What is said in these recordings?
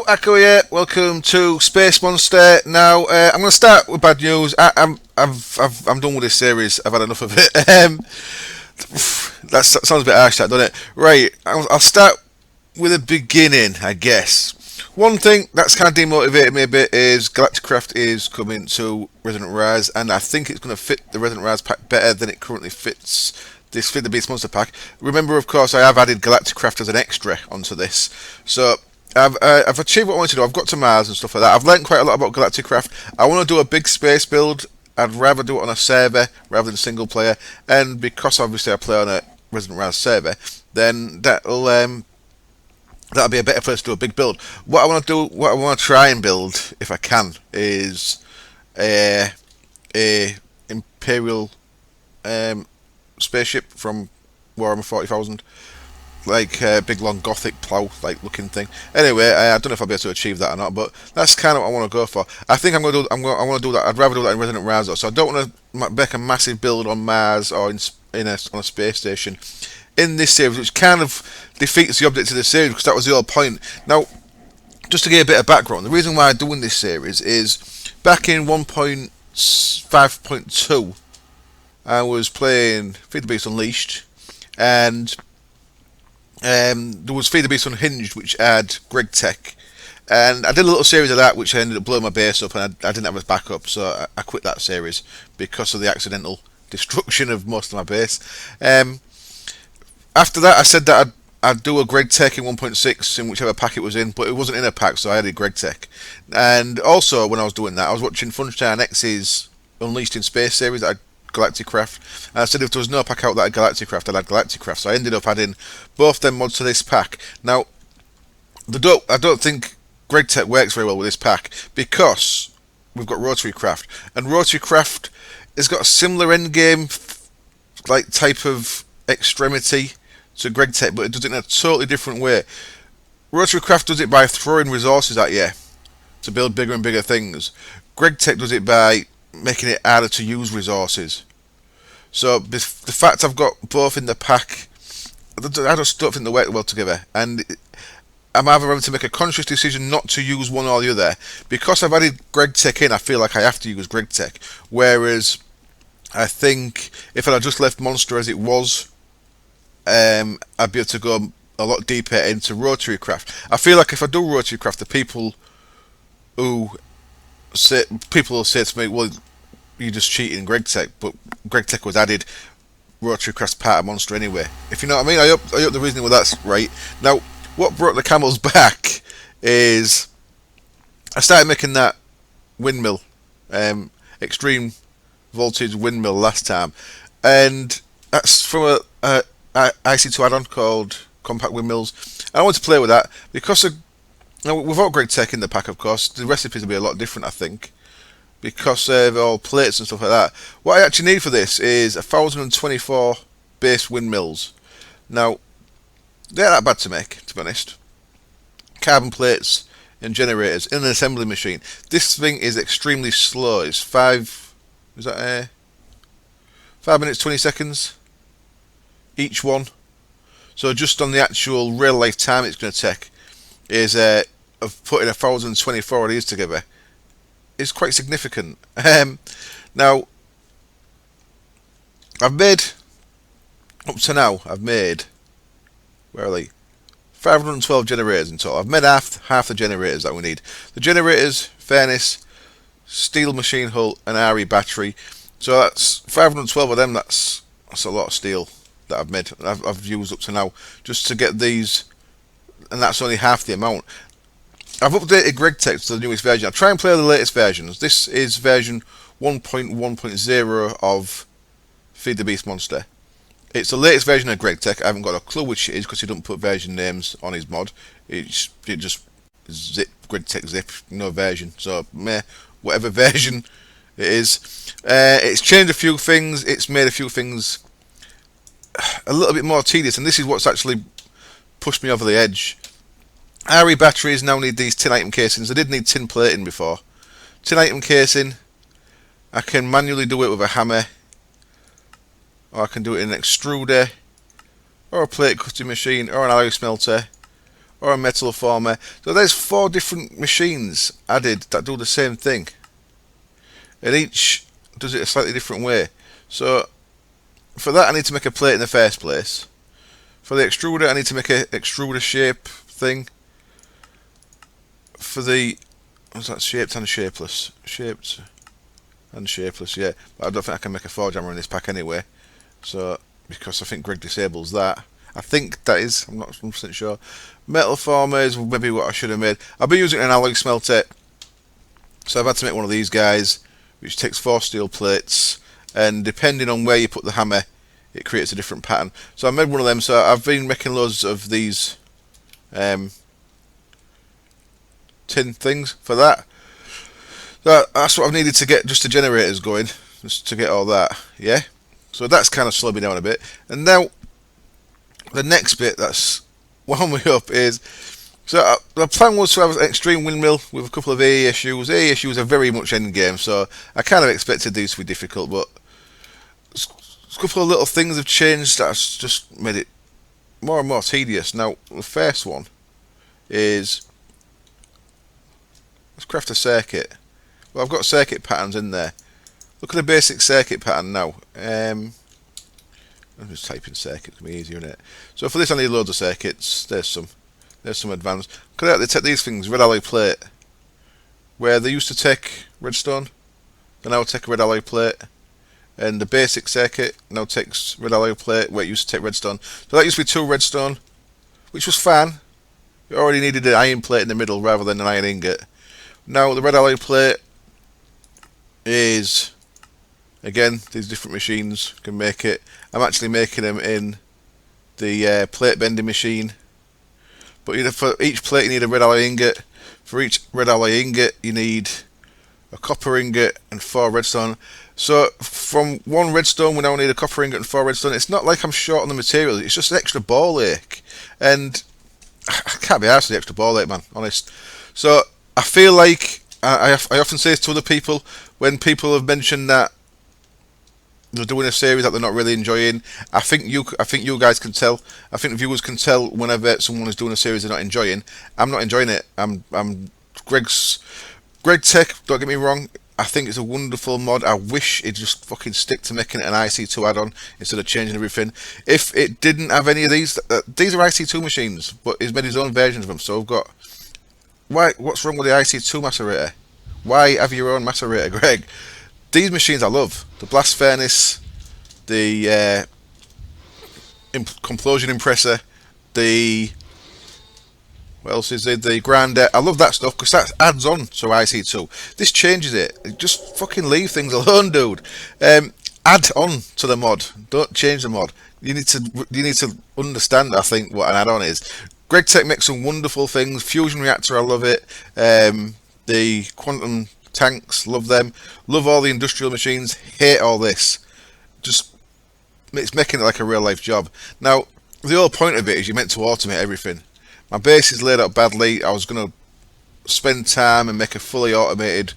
Echo here. Welcome to Space Monster. Now, I'm going to start with bad news. I'm done with this series. I've had enough of it. That sounds a bit harsh, that, doesn't it? Right. I'll start with the beginning, I guess. One thing that's kind of demotivated me a bit is Galacticraft is coming to Resident Rise, and I think it's going to fit the Resident Rise pack better than it currently fits this FTB Beast Monster pack. Remember, of course, I have added Galacticraft as an extra onto this, so I've achieved what I wanted to do. I've got to Mars and stuff like that. I've learned quite a lot about Galacticraft. I want to do a big space build. I'd rather do it on a server rather than single player, and because obviously I play on a Resident Rise server, then that'll be a better place to do a big build. What I want to try and build, if I can, is a Imperial spaceship from Warhammer 40,000, like a big long Gothic plough like looking thing. Anyway, I don't know if I'll be able to achieve that or not, but that's kind of what I want to go for. I think I want to do that. I'd rather do that in Resident Rise, though, so I don't want to make a massive build on Mars or on a space station in this series, which kind of defeats the object of the series, because that was the whole point. Now, just to give a bit of background, the reason why I'm doing this series is back in 1.5.2, I was playing Feed the Beast Unleashed, and there was Feed the Beast Unhinged, which had Greg Tech, and I did a little series of that, which ended up blowing my base up, and I didn't have a backup, so I quit that series because of the accidental destruction of most of my base. After that, I said that I'd do a Greg Tech in 1.6 in whichever pack it was in, but it wasn't in a pack, so I added Greg Tech. And also, when I was doing that, I was watching Funstein X's Unleashed in Space series that had Galacticraft, and I said if there was no pack out that had Galacticraft, I'd add Galacticraft, so I ended up adding both them mods to this pack. Now, I don't think Greg Tech works very well with this pack, because we've got Rotary Craft, and Rotary Craft has got a similar endgame like type of extremity to Greg Tech, but it does it in a totally different way. Rotary Craft does it by throwing resources at you to build bigger and bigger things. Greg Tech does it by making it harder to use resources. So the fact I've got both in the pack, I just don't think they work well together, and I'm either having to make a conscious decision not to use one or the other. Because I've added Greg Tech in, I feel like I have to use Greg Tech, whereas I think if I had just left Monster as it was, I'd be able to go a lot deeper into Rotary Craft. I feel like if I do Rotary Craft, the people will say to me, well, you're just cheating Greg Tech, but Greg Tech was added, Rotary Craft's part of Monster anyway. If you know what I mean, I hope the reasoning with that's right. Now, what brought the camels back is I started making that windmill, extreme voltage windmill last time, and that's from a IC2 add-on called Compact Windmills. I wanted to play with that because without Greg Tech in the pack, of course, the recipes will be a lot different, I think, because they're all plates and stuff like that. What I actually need for this is 1,024 base windmills. Now, they're not bad to make, to be honest. Carbon plates and generators in an assembly machine. This thing is extremely slow. It's 5 minutes 20 seconds each one. So just on the actual real life time it's going to take is of putting 1,024 of these together is quite significant. Now, I've made where are they? 512 generators in total. I've made half the generators that we need. The generators, furnace, steel machine hull, and RE battery. So that's 512 of them. That's a lot of steel that I've made. I've used up to now just to get these, and that's only half the amount. I've updated Greg Tech to the newest version. I'll try and play the latest versions. This is version 1.1.0 of Feed the Beast Monster. It's the latest version of Greg Tech. I haven't got a clue which it is because he doesn't put version names on his mod. It just zip Greg Tech zip, no version. So whatever version it is, it's changed a few things. It's made a few things a little bit more tedious, and this is what's actually pushed me over the edge. RE batteries now need these tin item casings. I did need tin plating before. Tin item casing, I can manually do it with a hammer, or I can do it in an extruder, or a plate cutting machine, or an alloy smelter, or a metal former. So there's 4 different machines added that do the same thing, and each does it a slightly different way. So for that I need to make a plate in the first place. For the extruder I need to make an extruder shape thing. For the, what's that, shaped and shapeless? Shaped and shapeless, yeah. But I don't think I can make a forge hammer in this pack anyway. So, because I think Greg disables that. I think that is, I'm not 100% sure. Metal former is maybe what I should have made. I've been using an alloy smelter, so I've had to make one of these guys, which takes 4 steel plates, and depending on where you put the hammer, it creates a different pattern. So I made one of them, so I've been making loads of these tin things for that. So that's what I've needed to get just the generators going, just to get all that, yeah? So that's kind of slowed me down a bit. And now, the next bit that's wound me up is, so the plan was to have an extreme windmill with a couple of AE issues. AE issues are very much endgame, so I kind of expected these to be difficult, but a couple of little things have changed that's just made it more and more tedious. Now, the first one is, let's craft a circuit. Well, I've got circuit patterns in there. Look at the basic circuit pattern now. I'm just typing circuit, it's going to be easier, isn't it? So for this I need loads of circuits. There's some advanced. Look at that, they take these things, red alloy plate, where they used to take redstone, they now take a red alloy plate, and the basic circuit now takes red alloy plate, where it used to take redstone. So that used to be 2 redstone, which was fine. You already needed an iron plate in the middle rather than an iron ingot. Now the red alloy plate is, again, these different machines can make it. I'm actually making them in the plate bending machine. But for each plate you need a red alloy ingot. For each red alloy ingot you need a copper ingot and 4 redstone. So from 1 redstone we now need a copper ingot and 4 redstone. It's not like I'm short on the materials, it's just an extra ball ache. And I can't be arsed with the extra ball ache, man, honest. So I feel like, I often say this to other people, when people have mentioned that they're doing a series that they're not really enjoying, I think you guys can tell. I think the viewers can tell whenever someone is doing a series they're not enjoying. I'm not enjoying it. I'm Greg Tech, don't get me wrong, I think it's a wonderful mod. I wish it'd just fucking stick to making it an IC2 add-on instead of changing everything. If it didn't have any of these are IC2 machines, but he's made his own versions of them. So I've got, what's wrong with the IC2 macerator? Why have your own macerator, Greg? These machines I love. The blast furnace, the complosion impressor, the, what else is it? The grinder. I love that stuff because that adds on to IC2. This changes it. Just fucking leave things alone, dude. Add on to the mod. Don't change the mod. You need to understand, I think, what an add-on is. Greg Tech makes some wonderful things. Fusion reactor, I love it. The quantum tanks, love them. Love all the industrial machines. Hate all this. Just, it's making it like a real life job. Now, the whole point of it is you're meant to automate everything. My base is laid out badly. I was going to spend time and make a fully automated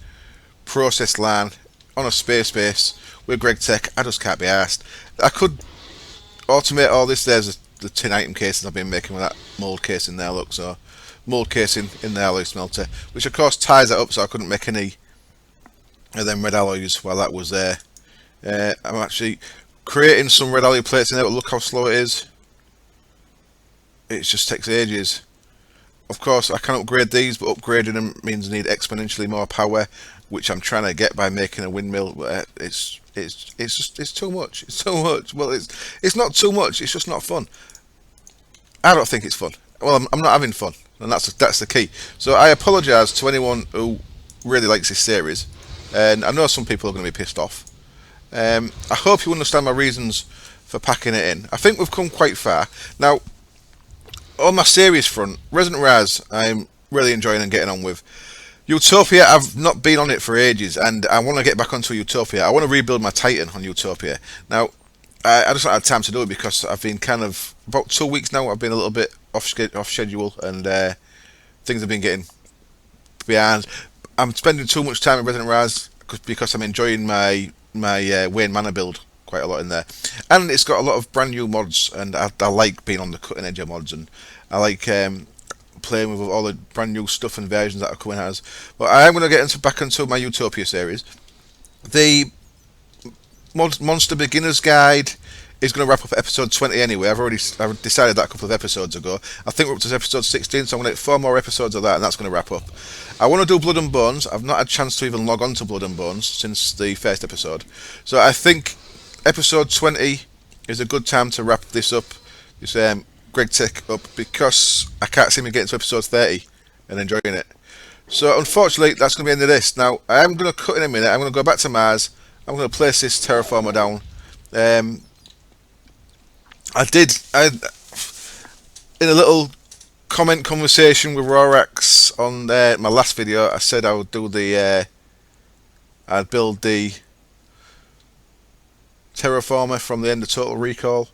process line on a space base with Greg Tech. I just can't be arsed. I could automate all this. There's the tin item cases I've been making with that mould case in there, look. So, mould casing in the alloy smelter, which of course ties that up so I couldn't make any of them red alloys while that was there. I'm actually creating some red alloy plates in there, but look how slow it is. It just takes ages. Of course I can upgrade these, but upgrading them means I need exponentially more power, which I'm trying to get by making a windmill. But it's too much. It's too much. Well, it's not too much. It's just not fun. I don't think it's fun. Well, I'm not having fun, and that's the key. So I apologise to anyone who really likes this series, and I know some people are going to be pissed off. I hope you understand my reasons for packing it in. I think we've come quite far now. On my series front, Resident Rise, I'm really enjoying and getting on with. Utopia, I've not been on it for ages, and I want to get back onto Utopia. I want to rebuild my Titan on Utopia. Now, I just not had time to do it because I've been kind of, about 2 weeks now, I've been a little bit off schedule, and things have been getting behind. I'm spending too much time in Resident Rise because I'm enjoying my Wayne Manor build quite a lot in there, and it's got a lot of brand new mods, and I like being on the cutting edge of mods, and I like playing with all the brand new stuff and versions that are coming out. But I am going to get back into my Utopia series. The Monster Beginner's Guide is going to wrap up at episode 20 anyway. I've decided that a couple of episodes ago. I think we're up to episode 16, so I'm going to get 4 more episodes of that, and that's going to wrap up. I want to do Blood and Bones. I've not had a chance to even log on to Blood and Bones since the first episode. So I think episode 20 is a good time to wrap this up, this Greg Tech up, because I can't see me getting to episode 30 and enjoying it. So unfortunately, that's going to be the end of this. Now, I am going to cut in a minute. I'm going to go back to Mars. I'm going to place this terraformer down. In a little comment conversation with Rorax on my last video, I said I would do I'd build the terraformer from the end of Total Recall.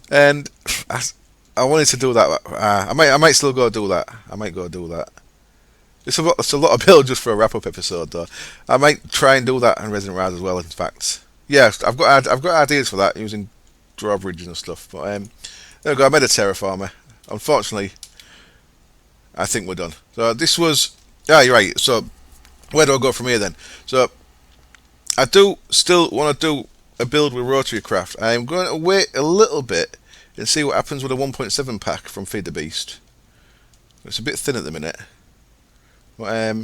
And I wanted to do that. I might still go do that. I might go do that. It's a lot of build just for a wrap up episode, though. I might try and do that on Resident Rise as well. In fact, yeah, I've got ideas for that using drawbridges and stuff. But there we go. I made a terraformer. Unfortunately, I think we're done. So this was. You're right. So where do I go from here then? So I do still want to do a build with rotary craft. I'm going to wait a little bit and see what happens with a 1.7 pack from Feed the Beast. It's a bit thin at the minute. But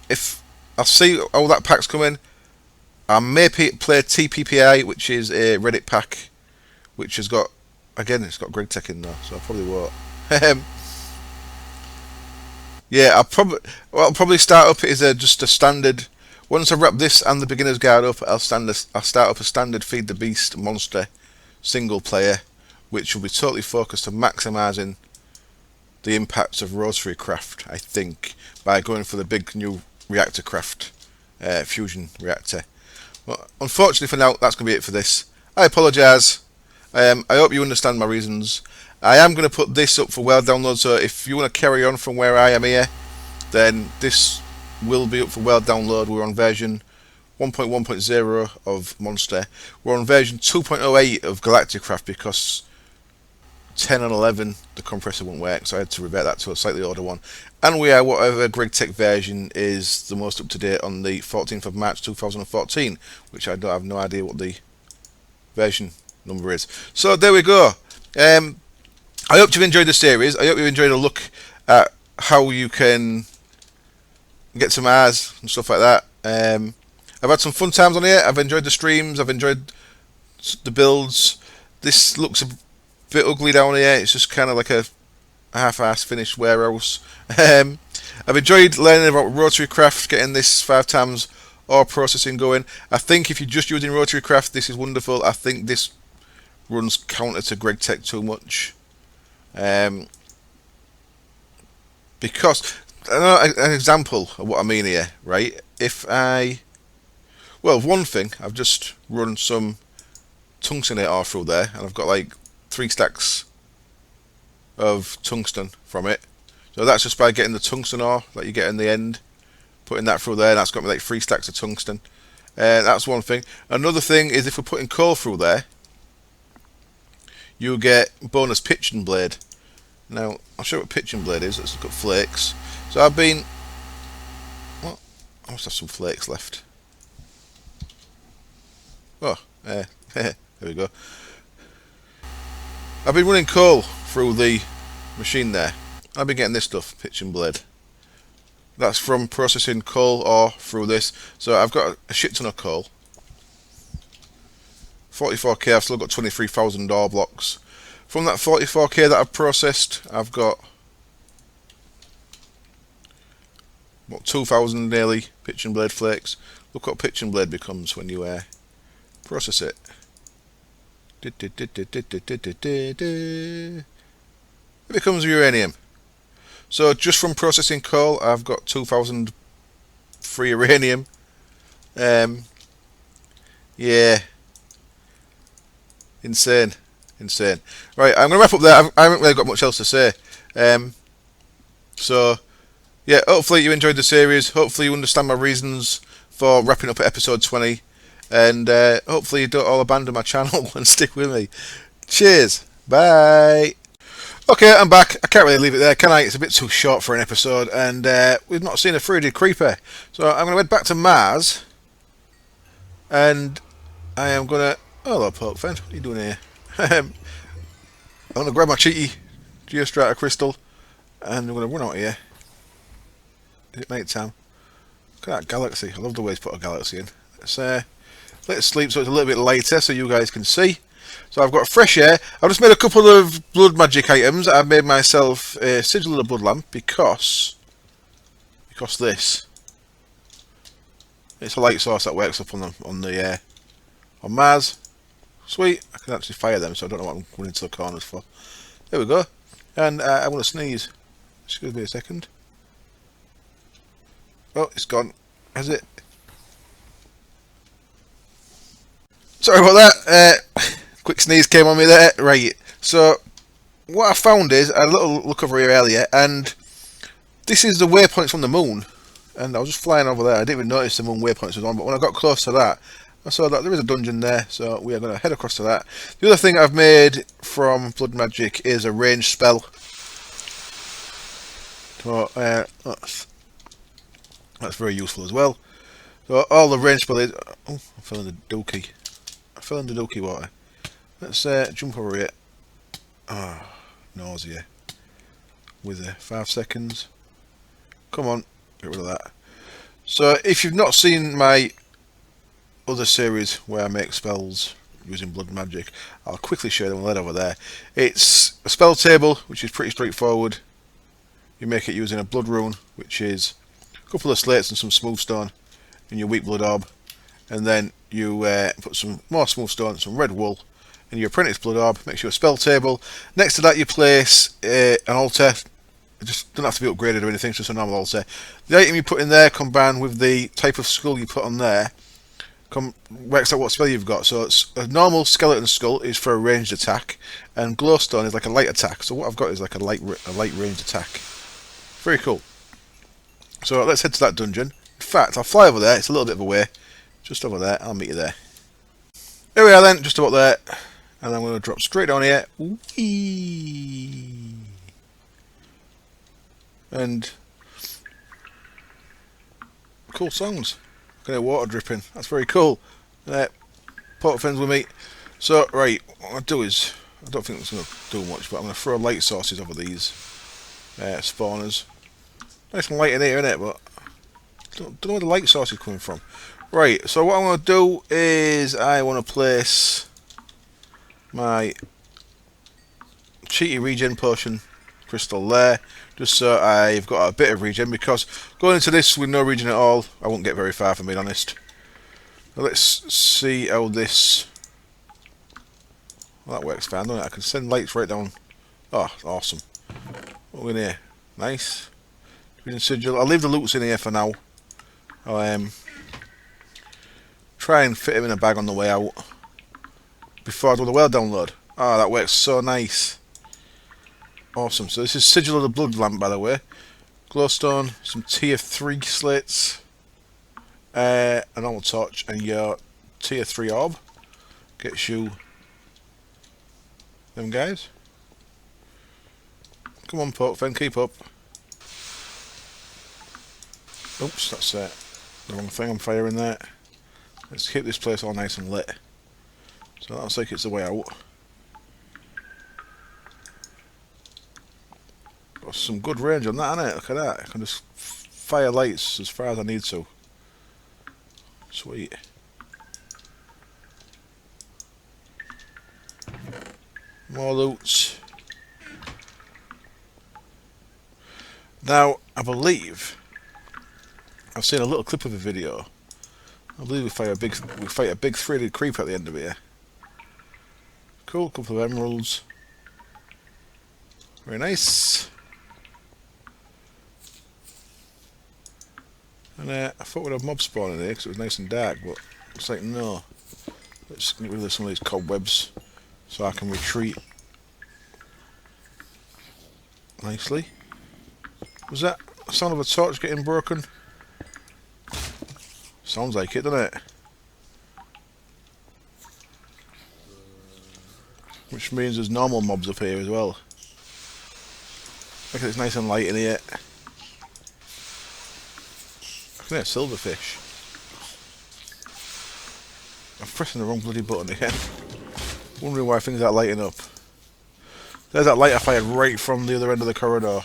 if I'll see how that pack's coming, I may play TPPI, which is a Reddit pack, which has got, again, it's got Greg Tech in there, so I probably won't. Yeah, I'll probably start up as just a standard. Once I wrap this and the Beginner's Guide up, I'll start up a standard Feed the Beast Monster single player, which will be totally focused on maximising the impacts of rotary craft, I think, by going for the big new reactor craft, fusion reactor. But unfortunately for now, that's going to be it for this. I apologise. I hope you understand my reasons. I am going to put this up for world download, so if you want to carry on from where I am here, then this will be up for world download. We're on version 1.1.0 of Monster. We're on version 2.08 of Galacticraft because 10 and 11 the compressor won't work, so I had to revert that to a slightly older one. And we are whatever Greg Tech version is the most up to date on the 14th of March 2014, which I don't have no idea what the version number is. So there we go. I hope you've enjoyed the series. I hope you've enjoyed a look at how you can get to Mars and stuff like that. I've had some fun times on here. I've enjoyed the streams. I've enjoyed the builds. This looks a bit ugly down here. It's just kind of like a half-assed finished warehouse. I've enjoyed learning about rotary craft, getting this 5 times ore processing going. I think if you're just using rotary craft, this is wonderful. I think this runs counter to Greg Tech too much. Because an example of what I mean here, right? One thing, I've just run some tungsten ore through there, and I've got like 3 stacks of tungsten from it. So that's just by getting the tungsten ore that you get in the end, putting that through there, and that's got me like 3 stacks of tungsten. That's one thing. Another thing is if we're putting coal through there, you get bonus pitching blade. Now, I'll show you what pitching blade is. Let's look at flakes. So I must have some flakes left. Oh, there we go. I've been running coal through the machine there. I've been getting this stuff, pitching blade. That's from processing coal ore through this. So I've got a shit ton of coal. 44k, I've still got 23,000 ore blocks. From that 44k that I've processed, I've got what, 2,000 nearly pitching blade flakes. Look what pitching blade becomes when you process it. It becomes uranium. So just from processing coal, I've got 2,000 free uranium. Yeah. Insane. Right, I'm going to wrap up there. I haven't really got much else to say. So, yeah, hopefully you enjoyed the series. Hopefully you understand my reasons for wrapping up at episode 20. And hopefully you don't all abandon my channel and stick with me. Cheers. Bye. Okay, I'm back. I can't really leave it there, can I? It's a bit too short for an episode, and we've not seen a 3D creeper. So I'm going to head back to Mars, and I am going to... Hello, Porkfen. What are you doing here? I'm going to grab my cheeky Geostrata crystal, and I'm going to run out of here. Is it night time? Look at that galaxy. I love the way it's put a galaxy in. Let's sleep so it's a little bit later so you guys can see. So I've got fresh air. I've just made a couple of blood magic items. I've made myself a sigil of the blood lamp because this. It's a light source that works up on Mars. Sweet. I can actually fire them, so I don't know what I'm going into the corners for. There we go. And I want to sneeze. Excuse me a second. Oh, it's gone. Has it? Sorry about that. Quick sneeze came on me there. Right. So, what I found is, I had a little look over here earlier, and this is the waypoints from the moon. And I was just flying over there. I didn't even notice the moon waypoints was on, but when I got close to that, I saw that there is a dungeon there, so we are going to head across to that. The other thing I've made from blood magic is a ranged spell. So, that's very useful as well. So all the range spell is... Oh, I fell in the dookie. I fell in the dookie water. Let's jump over here. Ah, nausea. With 5 seconds. Come on, get rid of that. So if you've not seen my other series where I make spells using blood magic, I'll quickly show them. I'll head over there. It's a spell table, which is pretty straightforward. You make it using a blood rune, which is a couple of slates and some smooth stone in your weak blood orb, and then you put some more smooth stone, some red wool in your apprentice blood orb. Makes you a spell table. Next to that you place an altar. It just doesn't have to be upgraded or anything, it's just a normal altar. The item you put in there combined with the type of skull you put on there works out what spell you've got. So it's a normal skeleton skull is for a ranged attack, and glowstone is like a light attack. So what I've got is like a light ranged attack. Very cool. So let's head to that dungeon. In fact, I'll fly over there. It's a little bit of a way. Just over there. I'll meet you there. Here we are then, just about there. And I'm going to drop straight down here. Whee! And cool songs. I can hear water dripping. That's very cool. Port friends with me. So, right, what I'll do is, I don't think it's going to do much, but I'm going to throw light sources over these spawners. Nice and light in here, isn't it? But don't know where the light source is coming from. Right, so what I'm going to do is I want to place my cheaty regen potion crystal there, just so I've got a bit of regen, because going into this with no regen at all, I won't get very far, if I'm being honest. Now let's see how this... Well, that works fine, doesn't it? I can send lights right down. Oh, awesome. What are we in here? Nice. Regen sigil. I'll leave the loots in here for now. I'll try and fit them in a bag on the way out before I do the well download. Oh, that works so nice. Awesome. So this is sigil of the blood lamp, by the way. Glowstone, some tier 3 slits, a normal torch, and your tier 3 orb gets you them guys. Come on, Porkfen, keep up. Oops, that's the wrong thing I'm firing there. Let's keep this place all nice and lit. So that looks like it's the way out. Got some good range on that, innit? Look at that. I can just fire lights as far as I need to. Sweet. More loots. Now, I believe I've seen a little clip of a video. I believe we fight a big 3D creeper at the end of here. Cool, couple of emeralds. Very nice. And I thought we'd have mob spawn in here because it was nice and dark, but it's like no. Let's get rid of some of these cobwebs so I can retreat nicely. Was that the sound of a torch getting broken? Sounds like it, doesn't it? Which means there's normal mobs up here as well. Look at it's nice and light in here. I can hear silverfish. I'm pressing the wrong bloody button again. Wondering why things aren't lighting up. There's that light I fired right from the other end of the corridor.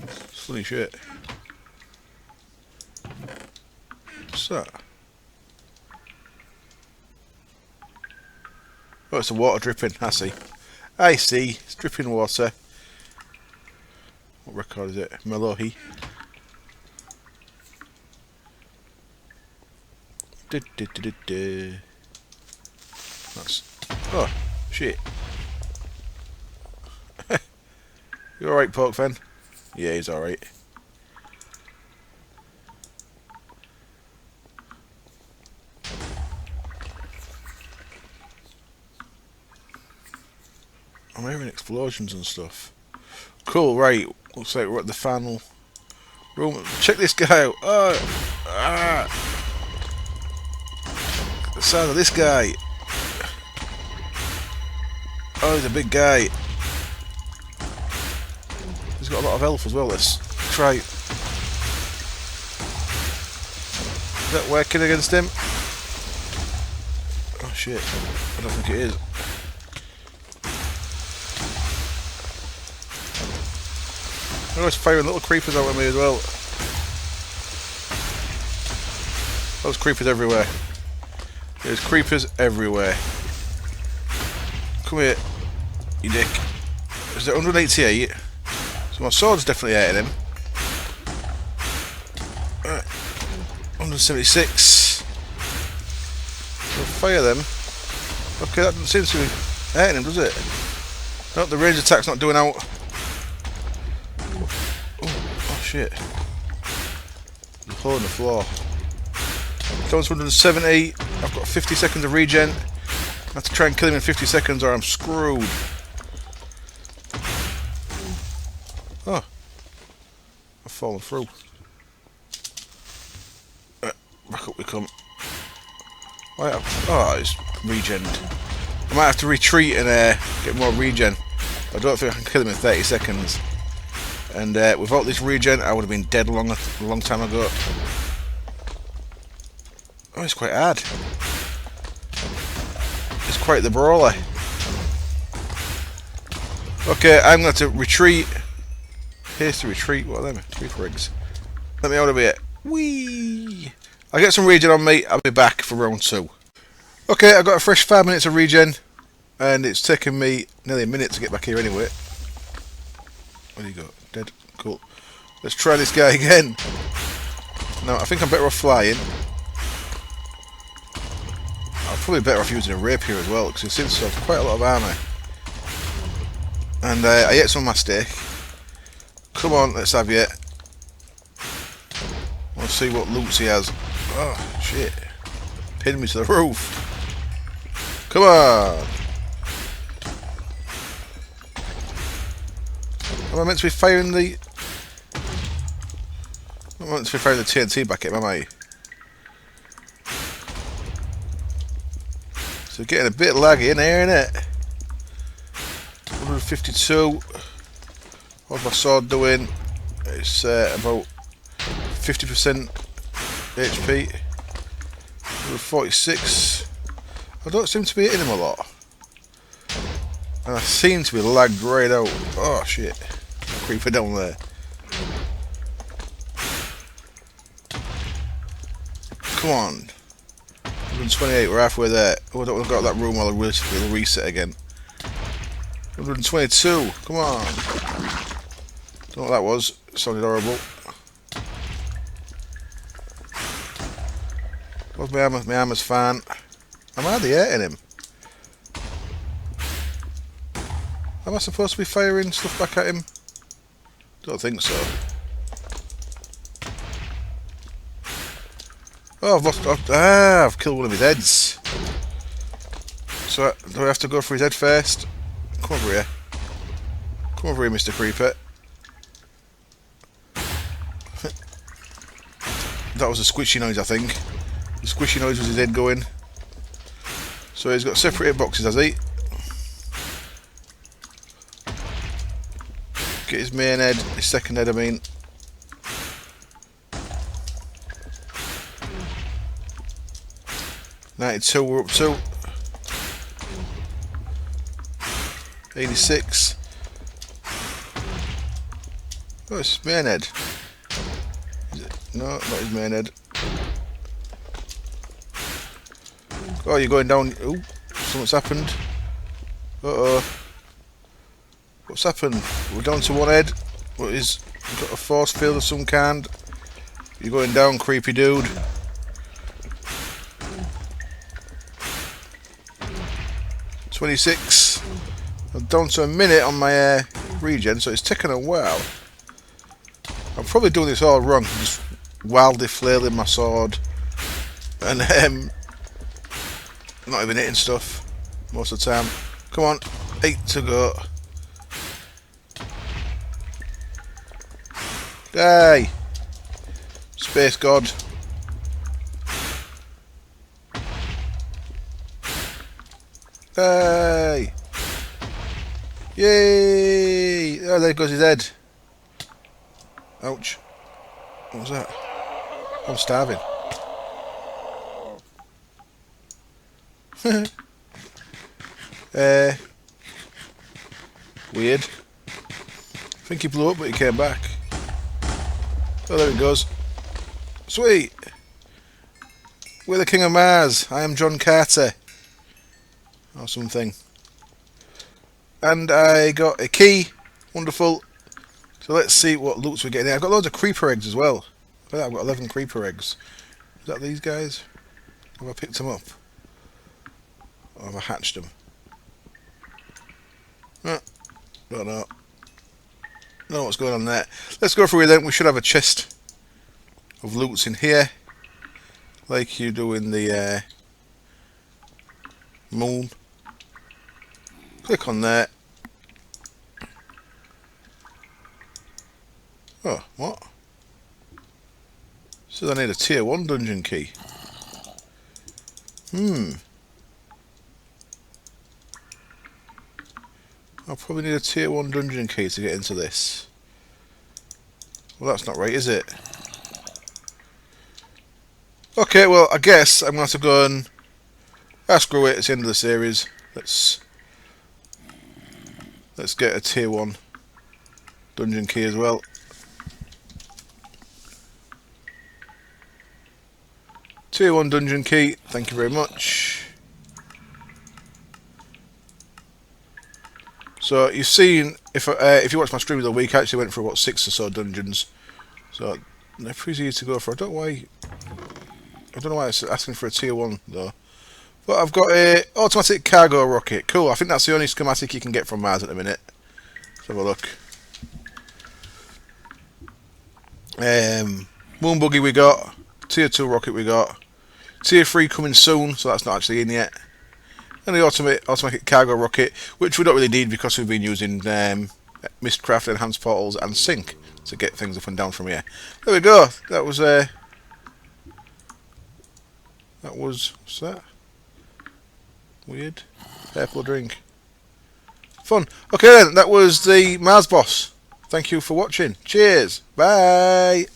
It's funny shit. What's that? Oh, it's the water dripping. I see. I see. It's dripping water. What record is it? Melohi. That's. Oh, shit. You alright, Pork Fan? Yeah, he's alright. I'm hearing explosions and stuff. Cool, right. Looks like we're at the final room. Check this guy out. Oh, the sound of this guy. Oh, he's a big guy. He's got a lot of health as well. Let's try. Is that working against him? Oh shit. I don't think it is. Oh, it's firing little creepers out at me as well. There's creepers everywhere. There's creepers everywhere. Come here, you dick. Is it 188? So my sword's definitely hurting him. 176. We'll fire them. Okay, that doesn't seem to be hurting him, does it? No, the range attack's not doing out. Oh shit. There's a hole in the floor. Down to 170. I've got 50 seconds of regen. I have to try and kill him in 50 seconds or I'm screwed. Oh. I've fallen through. Back up we come. Oh, it's regened. I might have to retreat and get more regen. I don't think I can kill him in 30 seconds. And without this regen, I would have been dead a long time ago. Oh, it's quite hard. It's quite the brawler. Okay, I'm going to retreat. Here's to retreat. What are them? 3 frigs. Let me out of here. Whee! I'll get some regen on me. I'll be back for round 2. Okay, I've got a fresh 5 minutes of regen. And it's taken me nearly a minute to get back here anyway. Where do you go? Dead. Cool. Let's try this guy again. Now, I think I'm better off flying. I'm probably better off using a rapier as well, because it seems to have quite a lot of armour. And I ate some of my steak. Come on, let's have you. Let's see what loots he has. Oh, shit. Pinned me to the roof. Come on. Am I meant to be firing the... I'm meant to be firing the TNT back at him, am I? So getting a bit laggy in here, innit? 152. What's my sword doing? It's about 50% HP. 146. I don't seem to be hitting him a lot. And I seem to be lagged right out. Oh shit. Creeper down there. Come on. 128, we're halfway there. Oh, I don't want to go out that room while I reset again. 122, come on. Don't know what that was. It sounded horrible. What's my armour? My armour's fine. I'm hardly hurting him. Am I supposed to be firing stuff back at him? Don't think so. Oh, I've killed one of his heads. So, do I have to go for his head first? Come over here. Come over here, Mr. Creeper. That was a squishy noise, I think. The squishy noise was his head going. So he's got separated boxes, has he? Get his main head, his second head I mean. $92 we're up to. 86. Oh, it's his main head. Is it? No, not his main head. Oh, you're going down. Oh, something's happened. Uh-oh. What's happened? We're down to one head. What is... We've got a force field of some kind. You're going down, creepy dude. $26. I'm down to a minute on my regen, so it's taken a while. I'm probably doing this all wrong. Just wildly flailing my sword. And not even hitting stuff most of the time. Come on, 8 to go. Die! Space God. Die! Yay! Oh, there goes his head. Ouch. What was that? I'm starving. Weird. I think he blew up but he came back. Oh, there it goes. Sweet! We're the King of Mars. I am John Carter. Or something. And I got a key. Wonderful. So let's see what loots we're getting. I've got loads of creeper eggs as well. I've got 11 creeper eggs. Is that these guys? Have I picked them up? Or have I hatched them? Oh, don't know. Don't know what's going on there. Let's go through here then. We should have a chest of loots in here. Like you do in the moon. Click on there. Oh, what? So I need a tier 1 dungeon key. I'll probably need a tier 1 dungeon key to get into this. Well, that's not right, is it? Okay, well, I guess I'm going to have to go and... screw it, it's the end of the series. Let's get a tier 1 dungeon key as well. Tier 1 dungeon key, thank you very much. So you've seen, if you watch my stream of the week, I actually went for about 6 or so dungeons. So they're pretty easy to go for. I don't know why it's asking for a tier 1 though. But I've got a automatic cargo rocket. Cool. I think that's the only schematic you can get from Mars at the minute. Let's have a look. Moon buggy we got. Tier 2 rocket we got. Tier 3 coming soon, so that's not actually in yet. And the automatic cargo rocket, which we don't really need because we've been using Mistcraft, Enhanced Portals and Sync to get things up and down from here. There we go. That was what's that? Weird. Purple drink. Fun. Okay then, that was the Mars boss. Thank you for watching. Cheers. Bye.